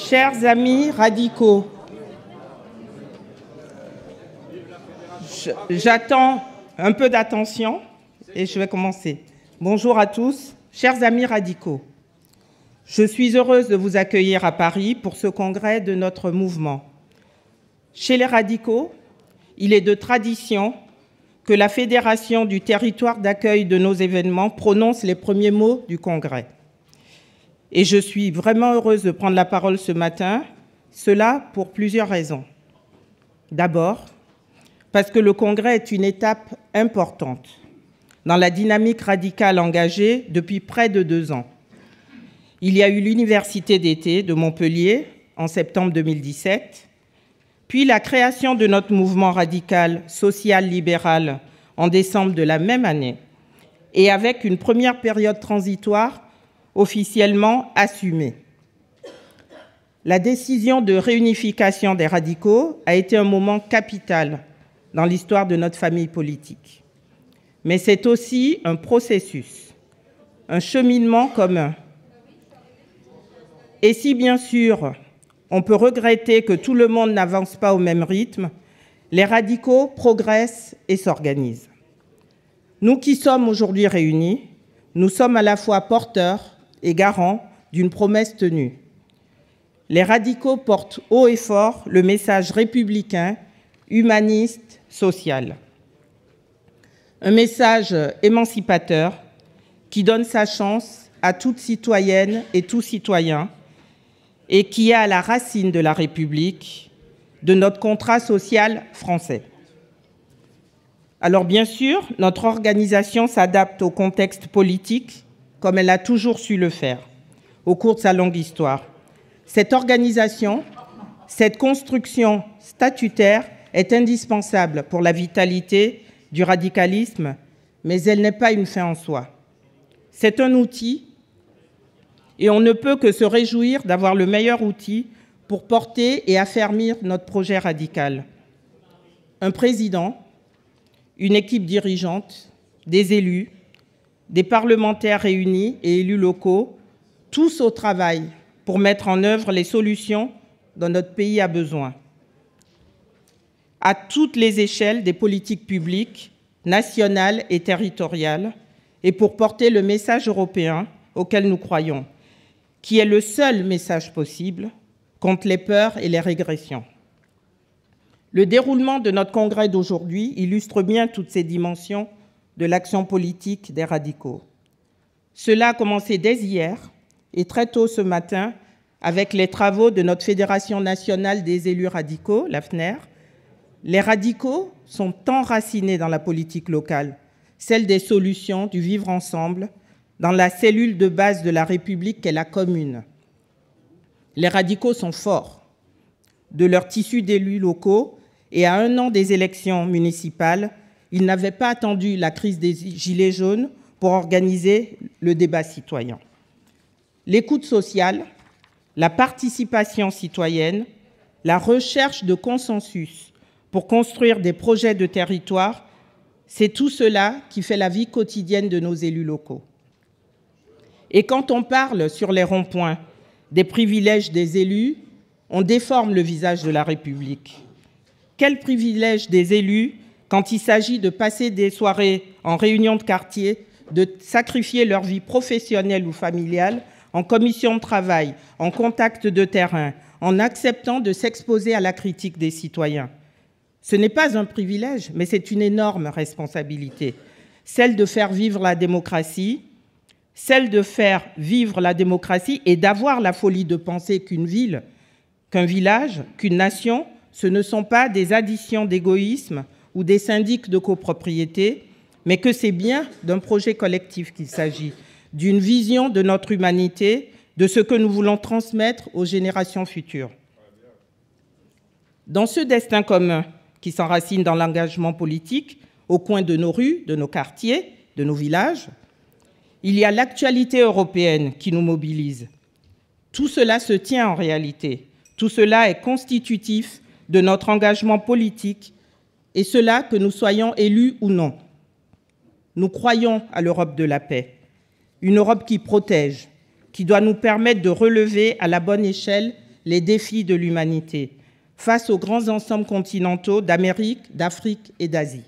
Chers amis radicaux, j'attends un peu d'attention et je vais commencer. Bonjour à tous, chers amis radicaux. Je suis heureuse de vous accueillir à Paris pour ce congrès de notre mouvement. Chez les radicaux, il est de tradition que la Fédération du territoire d'accueil de nos événements prononce les premiers mots du congrès. Et je suis vraiment heureuse de prendre la parole ce matin, cela pour plusieurs raisons. D'abord, parce que le congrès est une étape importante dans la dynamique radicale engagée depuis près de 2 ans. Il y a eu l'Université d'été de Montpellier en septembre 2017, puis la création de notre mouvement radical social-libéral en décembre de la même année, et avec une première période transitoire officiellement assumée. La décision de réunification des radicaux a été un moment capital dans l'histoire de notre famille politique. Mais c'est aussi un processus, un cheminement commun. Et si, bien sûr, on peut regretter que tout le monde n'avance pas au même rythme, les radicaux progressent et s'organisent. Nous qui sommes aujourd'hui réunis, nous sommes à la fois porteurs et garants d'une promesse tenue. Les radicaux portent haut et fort le message républicain, humaniste, social. Un message émancipateur qui donne sa chance à toute citoyenne et tout citoyen et qui est à la racine de la République, de notre contrat social français. Alors bien sûr, notre organisation s'adapte au contexte politique comme elle a toujours su le faire au cours de sa longue histoire. Cette organisation, cette construction statutaire est indispensable pour la vitalité du radicalisme, mais elle n'est pas une fin en soi. C'est un outil et on ne peut que se réjouir d'avoir le meilleur outil pour porter et affermir notre projet radical. Un président, une équipe dirigeante, des élus, des parlementaires réunis et élus locaux, tous au travail pour mettre en œuvre les solutions dont notre pays a besoin. À toutes les échelles des politiques publiques, nationales et territoriales, et pour porter le message européen auquel nous croyons, qui est le seul message possible contre les peurs et les régressions. Le déroulement de notre congrès d'aujourd'hui illustre bien toutes ces dimensions de l'action politique des radicaux. Cela a commencé dès hier et très tôt ce matin avec les travaux de notre Fédération nationale des élus radicaux, la FNER. Les radicaux sont enracinés dans la politique locale, celle des solutions, du vivre ensemble, dans la cellule de base de la République qu'est la commune. Les radicaux sont forts de leur tissu d'élus locaux et à 1 an des élections municipales, ils n'avaient pas attendu la crise des Gilets jaunes pour organiser le débat citoyen. L'écoute sociale, la participation citoyenne, la recherche de consensus pour construire des projets de territoire, c'est tout cela qui fait la vie quotidienne de nos élus locaux. Et quand on parle sur les ronds-points des privilèges des élus, on déforme le visage de la République. Quel privilège des élus quand il s'agit de passer des soirées en réunion de quartier, de sacrifier leur vie professionnelle ou familiale en commission de travail, en contact de terrain, en acceptant de s'exposer à la critique des citoyens. Ce n'est pas un privilège, mais c'est une énorme responsabilité, celle de faire vivre la démocratie, et d'avoir la folie de penser qu'une ville, qu'un village, qu'une nation, ce ne sont pas des additions d'égoïsme ou des syndics de copropriété, mais que c'est bien d'un projet collectif qu'il s'agit, d'une vision de notre humanité, de ce que nous voulons transmettre aux générations futures. Dans ce destin commun qui s'enracine dans l'engagement politique, au coin de nos rues, de nos quartiers, de nos villages, il y a l'actualité européenne qui nous mobilise. Tout cela se tient en réalité. Tout cela est constitutif de notre engagement politique, et cela que nous soyons élus ou non. Nous croyons à l'Europe de la paix, une Europe qui protège, qui doit nous permettre de relever à la bonne échelle les défis de l'humanité face aux grands ensembles continentaux d'Amérique, d'Afrique et d'Asie.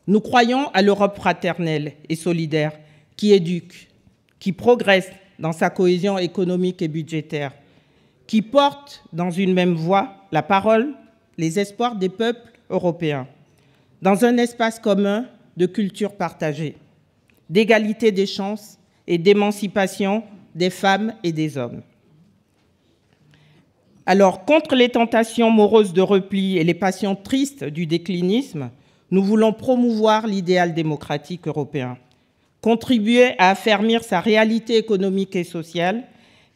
Nous croyons à l'Europe fraternelle et solidaire qui éduque, qui progresse dans sa cohésion économique et budgétaire, qui porte dans une même voix la parole, les espoirs des peuples européens, dans un espace commun de culture partagée, d'égalité des chances et d'émancipation des femmes et des hommes. Alors, contre les tentations moroses de repli et les passions tristes du déclinisme, nous voulons promouvoir l'idéal démocratique européen, contribuer à affermir sa réalité économique et sociale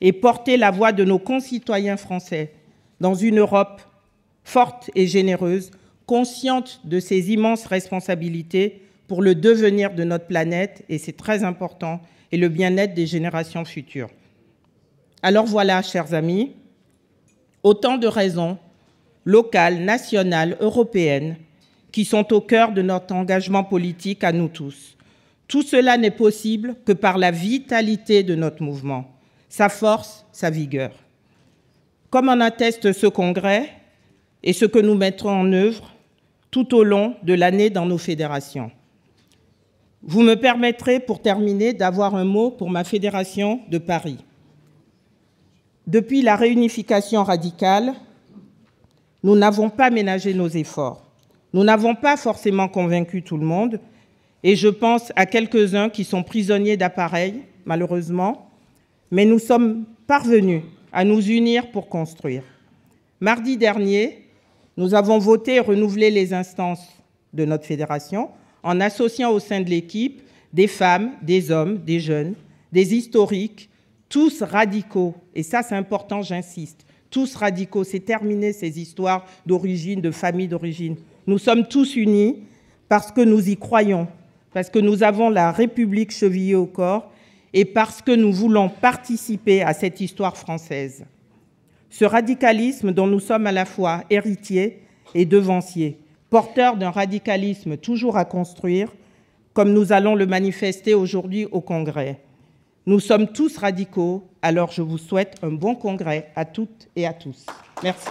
et porter la voix de nos concitoyens français dans une Europe forte et généreuse, consciente de ses immenses responsabilités pour le devenir de notre planète, et c'est très important, et le bien-être des générations futures. Alors voilà, chers amis, autant de raisons locales, nationales, européennes, qui sont au cœur de notre engagement politique à nous tous. Tout cela n'est possible que par la vitalité de notre mouvement, sa force, sa vigueur. Comme en atteste ce congrès et ce que nous mettrons en œuvre tout au long de l'année dans nos fédérations. Vous me permettrez, pour terminer, d'avoir un mot pour ma fédération de Paris. Depuis la réunification radicale, nous n'avons pas ménagé nos efforts. Nous n'avons pas forcément convaincu tout le monde, et je pense à quelques-uns qui sont prisonniers d'appareils, malheureusement, mais nous sommes parvenus à nous unir pour construire. Mardi dernier, nous avons voté et renouvelé les instances de notre fédération en associant au sein de l'équipe des femmes, des hommes, des jeunes, des historiques, tous radicaux. Et ça, c'est important, j'insiste. Tous radicaux, c'est terminé ces histoires d'origine, de famille d'origine. Nous sommes tous unis parce que nous y croyons, parce que nous avons la République chevillée au corps et parce que nous voulons participer à cette histoire française. Ce radicalisme dont nous sommes à la fois héritiers et devanciers, porteurs d'un radicalisme toujours à construire, comme nous allons le manifester aujourd'hui au Congrès. Nous sommes tous radicaux, alors je vous souhaite un bon Congrès à toutes et à tous. Merci.